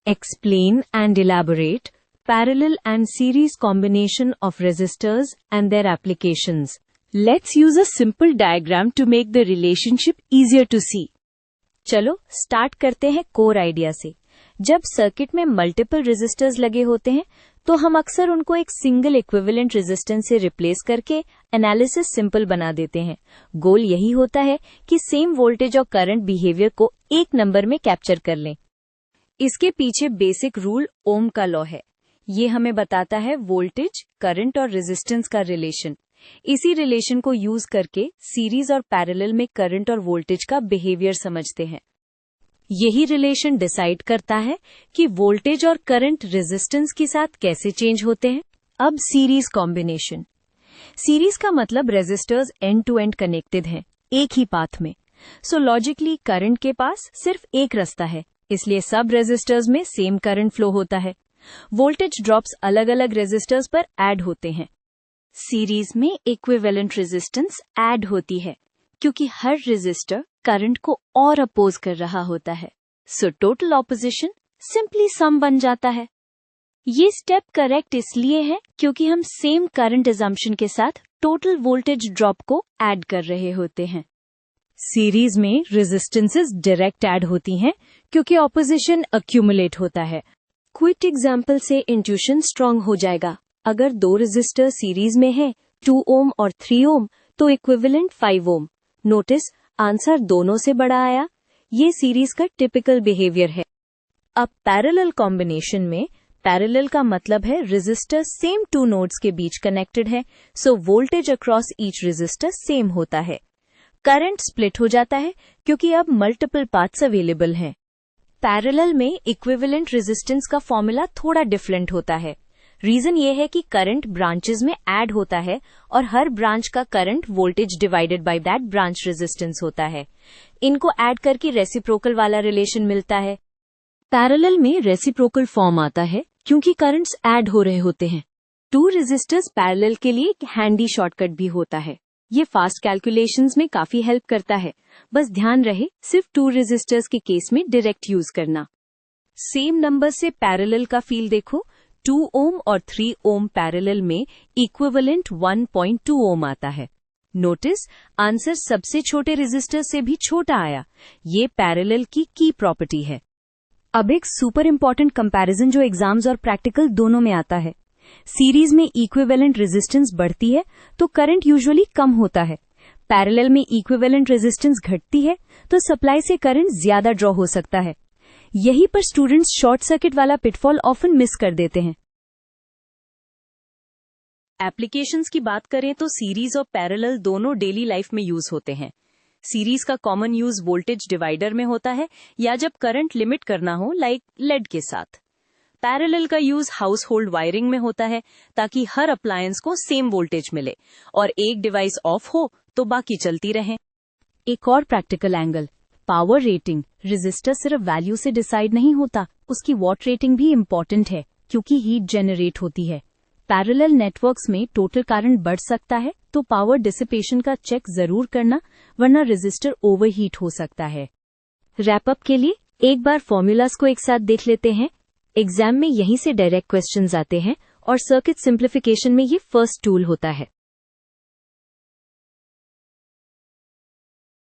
explain and elaborate parallel and series combination of resistors and their applications. Let's use a simple diagram to make the relationship easier to see. चलो start करते हैं core idea से। जब circuit में multiple resistors लगे होते हैं तो हम अक्सर उनको एक सिंगल इक्विवेलेंट रेजिस्टेंस से रिप्लेस करके एनालिसिस सिंपल बना देते हैं। गोल यही होता है कि सेम वोल्टेज और करंट बिहेवियर को एक नंबर में कैप्चर कर लें। इसके पीछे बेसिक रूल ओम का लॉ है। ये हमें बताता है वोल्टेज, करंट और रेजिस्टेंस का रिलेशन। इसी रिलेशन को यूज करके सीरीज और पैरेलल में करंट और वोल्टेज का बिहेवियर समझते हैं। यही रिलेशन डिसाइड करता है कि वोल्टेज और करंट रेजिस्टेंस के साथ कैसे चेंज होते हैं। अब सीरीज कॉम्बिनेशन। सीरीज का मतलब resistors end to end connected हैं, एक ही पाथ में। सो लॉजिकली करंट के पास सिर्फ एक रास्ता है, इसलिए सब रेजिस्टर्स में सेम करंट फ्लो होता है। वोल्टेज ड्रॉप्स अलग अलग रेजिस्टर्स पर ऐड होते हैं। सीरीज में इक्विवेलेंट रेजिस्टेंस ऐड होती है क्योंकि हर रेजिस्टर करंट को और अपोज कर रहा होता है। सो टोटल ऑपोजिशन सिंपली सम बन जाता है। ये स्टेप करेक्ट इसलिए है क्योंकि हम सेम करंट अजम्पशन के साथ टोटल वोल्टेज ड्रॉप को ऐड कर रहे होते हैं। सीरीज में रेजिस्टेंसेस डायरेक्ट ऐड होती हैं क्योंकि ऑपोजिशन अक्यूमुलेट होता है। क्विक एग्जाम्पल से इंट्यूशन स्ट्रांग हो जाएगा। अगर दो रेजिस्टर सीरीज में हैं, 2 ओम और 3 ओम, तो इक्विवेलेंट 5 ओम। नोटिस आंसर दोनों से बड़ा आया। ये सीरीज का टिपिकल बिहेवियर है। अब पैरेलल कॉम्बिनेशन में पैरेलल का मतलब है रेजिस्टर सेम 2 नोड्स के बीच कनेक्टेड है, so voltage across each resistor same होता है। करंट स्प्लिट हो जाता है क्योंकि अब मल्टीपल पाथ्स अवेलेबल हैं। पैरेलल में इक्विवेलेंट रेजिस्टेंस का फॉर्मूला थोड़ा डिफरेंट होता है। रीजन ये है कि करंट ब्रांचेस में ऐड होता है और हर ब्रांच का current voltage divided by that branch resistance होता है। इनको ऐड करके रेसिप्रोकल वाला रिलेशन मिलता है। पैरेलल में रेसिप्रोकल फॉर्म आता है क्योंकि करंट्स ऐड हो रहे होते हैं। 2 रेजिस्टर्स पैरेलल के लिए एक हैंडी शॉर्टकट भी होता है। ये फास्ट कैलकुलेशंस में काफी हेल्प करता है। बस ध्यान रहे सिर्फ 2 रेजिस्टर्स के केस में डायरेक्ट यूज करना। सेम नंबर से पैरेलल का फील देखो। 2 ओम और 3 ओम पैरेलल में इक्विवेलेंट 1.2 ओम आता है। नोटिस आंसर सबसे छोटे रेजिस्टर से भी छोटा आया। ये पैरेलल की प्रॉपर्टी है। अब एक सुपर इंपॉर्टेंट कंपैरिजन जो एग्जाम्स और प्रैक्टिकल दोनों में आता है। सीरीज में इक्विवेलेंट रेजिस्टेंस बढ़ती है तो करंट यूजुअली कम होता है। पैरेलल में इक्विवेलेंट रेजिस्टेंस घटती है तो सप्लाई से करंट ज्यादा ड्रॉ हो सकता है। यहीं पर स्टूडेंट्स शॉर्ट सर्किट वाला पिटफॉल ऑफन मिस कर देते हैं। एप्लीकेशंस की बात करें तो सीरीज और पैरेलल दोनों डेली लाइफ में यूज होते हैं। सीरीज का कॉमन यूज वोल्टेज डिवाइडर में होता है या जब करंट लिमिट करना हो, लाइक लेड के साथ। पैरेलल का यूज हाउस होल्ड वायरिंग में होता है ताकि हर अप्लायंस को सेम वोल्टेज मिले और एक डिवाइस ऑफ हो तो बाकी चलती रहें। एक और practical angle, power rating. Resistor सिर्फ वैल्यू से डिसाइड नहीं होता, उसकी वॉट रेटिंग भी इम्पोर्टेंट है क्योंकि हीट जनरेट होती है। पैरेलल नेटवर्क्स में टोटल करंट बढ़ सकता है तो पावर डिसिपेशन का चेक जरूर करना, वरना रेजिस्टर ओवरहीट हो सकता है। रैप अप के लिए एक बार फॉर्मूलाज को एक साथ देख लेते हैं। एग्जाम में यहीं से डायरेक्ट क्वेश्चंस आते हैं और सर्किट सिंप्लीफिकेशन में ये फर्स्ट टूल होता है।